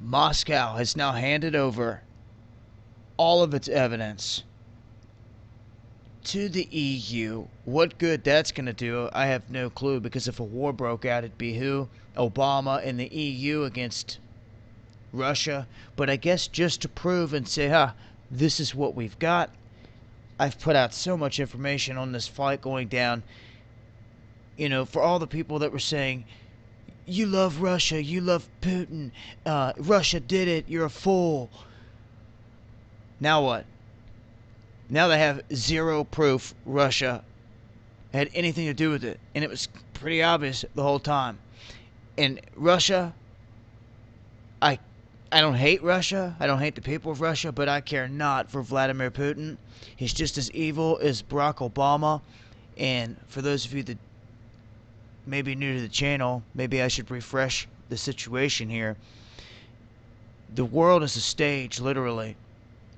Moscow has now handed over all of its evidence to the EU. What good that's going to do, I have no clue, because if a war broke out, it'd be who? Obama and the EU against Russia. But I guess just to prove and say, this is what we've got. I've put out so much information on this flight going down. For all the people that were saying, you love Russia, you love Putin, Russia did it, you're a fool. Now what? Now they have zero proof Russia had anything to do with it. And it was pretty obvious the whole time. And Russia, I don't hate Russia. I don't hate the people of Russia, but I care not for Vladimir Putin. He's just as evil as Barack Obama. And for those of you that may be new to the channel, maybe I should refresh the situation here. The world is a stage, literally.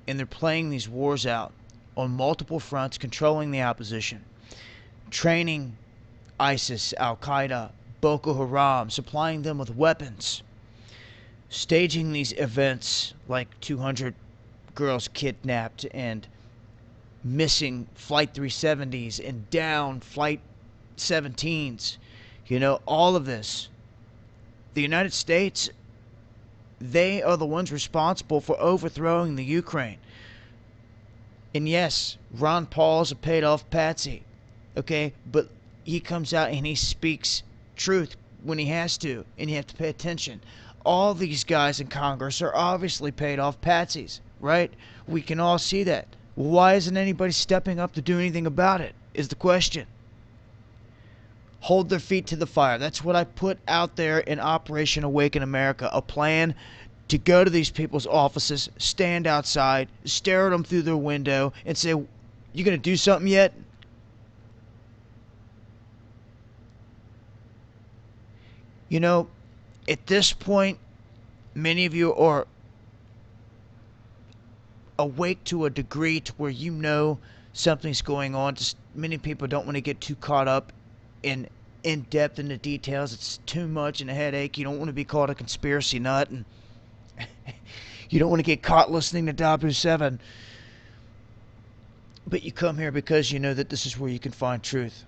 And they're playing these wars out on multiple fronts, controlling the opposition, training ISIS, Al-Qaeda, Boko Haram, supplying them with weapons, staging these events like 200 girls kidnapped and missing Flight 370s and down Flight 17s. All of this. The United States, they are the ones responsible for overthrowing the Ukraine. And yes, Ron Paul's a paid-off patsy, okay? But he comes out and he speaks truth when he has to, and you have to pay attention. All these guys in Congress are obviously paid-off patsies, right? We can all see that. Why isn't anybody stepping up to do anything about it, is the question. Hold their feet to the fire. That's what I put out there in Operation Awaken America, a plan to go to these people's offices, stand outside, stare at them through their window, and say, you going to do something yet? At this point, many of you are awake to a degree to where something's going on. Just many people don't want to get too caught up in depth in the details. It's too much and a headache. You don't want to be called a conspiracy nut, and you don't want to get caught listening to W7. But you come here because you know that this is where you can find truth.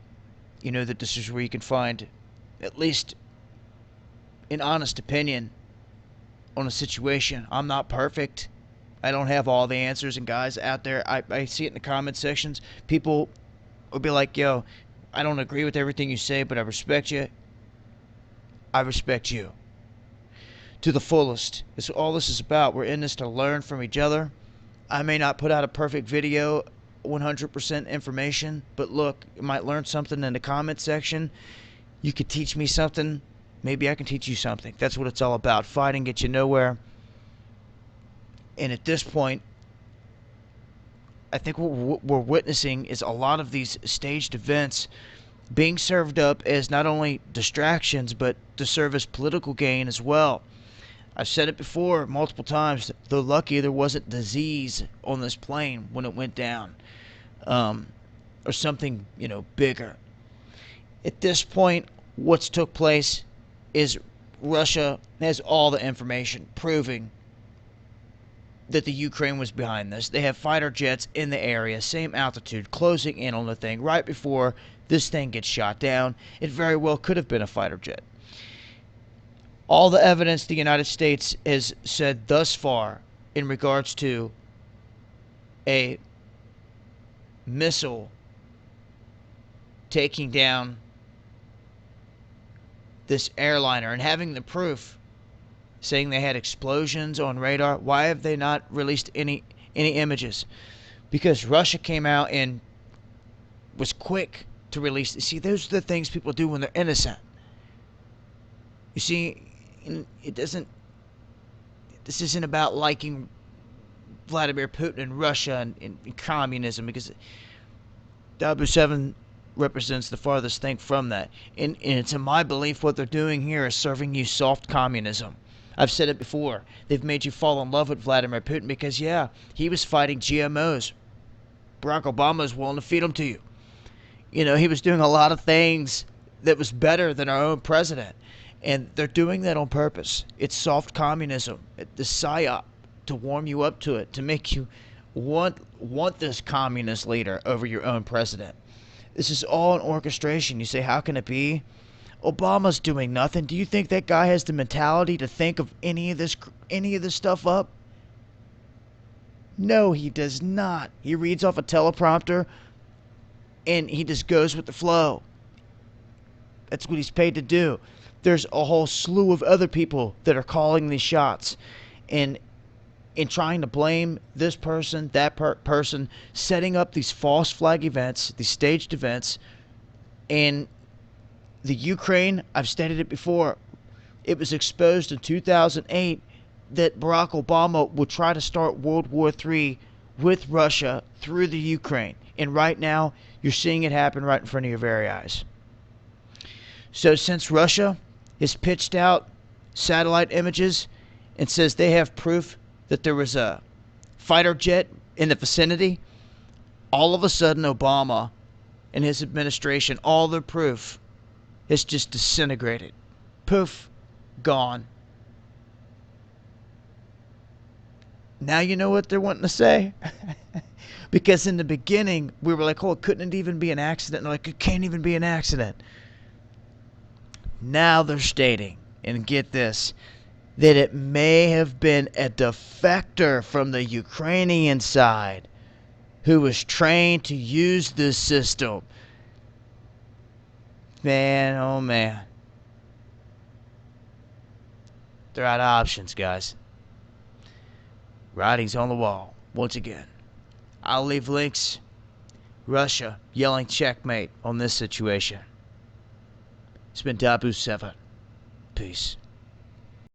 You know that this is where you can find at least an honest opinion on a situation. I'm not perfect. I don't have all the answers. And guys out there, I see it in the comment sections. People will be like, yo, I don't agree with everything you say, but I respect you. I respect you to the fullest. That's all this is about. We're in this to learn from each other. I may not put out a perfect video, 100% information, but look, you might learn something in the comment section. You could teach me something. Maybe I can teach you something. That's what it's all about. Fighting gets you nowhere. And at this point, I think what we're witnessing is a lot of these staged events being served up as not only distractions, but to serve as political gain as well. I've said it before multiple times. They're lucky there wasn't disease on this plane when it went down, or something bigger. At this point, what's took place is Russia has all the information proving that the Ukraine was behind this. They have fighter jets in the area, same altitude, closing in on the thing right before this thing gets shot down. It very well could have been a fighter jet. All the evidence the United States has said thus far in regards to a missile taking down this airliner and having the proof saying they had explosions on radar. Why have they not released any images? Because Russia came out and was quick to release. See, those are the things people do when they're innocent. You see, this isn't about liking Vladimir Putin and Russia and communism, because W7 represents the farthest thing from that. And it's in my belief what they're doing here is serving you soft communism. I've said it before. They've made you fall in love with Vladimir Putin because, yeah, he was fighting GMOs. Barack Obama is willing to feed them to you. He was doing a lot of things that was better than our own president. And they're doing that on purpose. It's soft communism, the psyop, to warm you up to it, to make you want this communist leader over your own president. This is all an orchestration. You say, how can it be? Obama's doing nothing. Do you think that guy has the mentality to think of any of this stuff up? No, he does not. He reads off a teleprompter and he just goes with the flow. That's what he's paid to do. There's a whole slew of other people that are calling these shots and trying to blame this person, that person, setting up these false flag events, these staged events. And the Ukraine, I've stated it before, it was exposed in 2008 that Barack Obama would try to start World War III with Russia through the Ukraine. And right now, you're seeing it happen right in front of your very eyes. So since Russia has pitched out satellite images and says they have proof that there was a fighter jet in the vicinity, all of a sudden Obama and his administration, all their proof has just disintegrated. Poof, gone. Now you know what they're wanting to say? Because in the beginning, we were like, oh, it couldn't even be an accident. And they're like, it can't even be an accident. Now they're stating, and get this, that it may have been a defector from the Ukrainian side who was trained to use this system. Man, oh man. They're out of options, guys. Writing's on the wall, once again. I'll leave links. Russia yelling checkmate on this situation. It's been Dabu 7. Peace.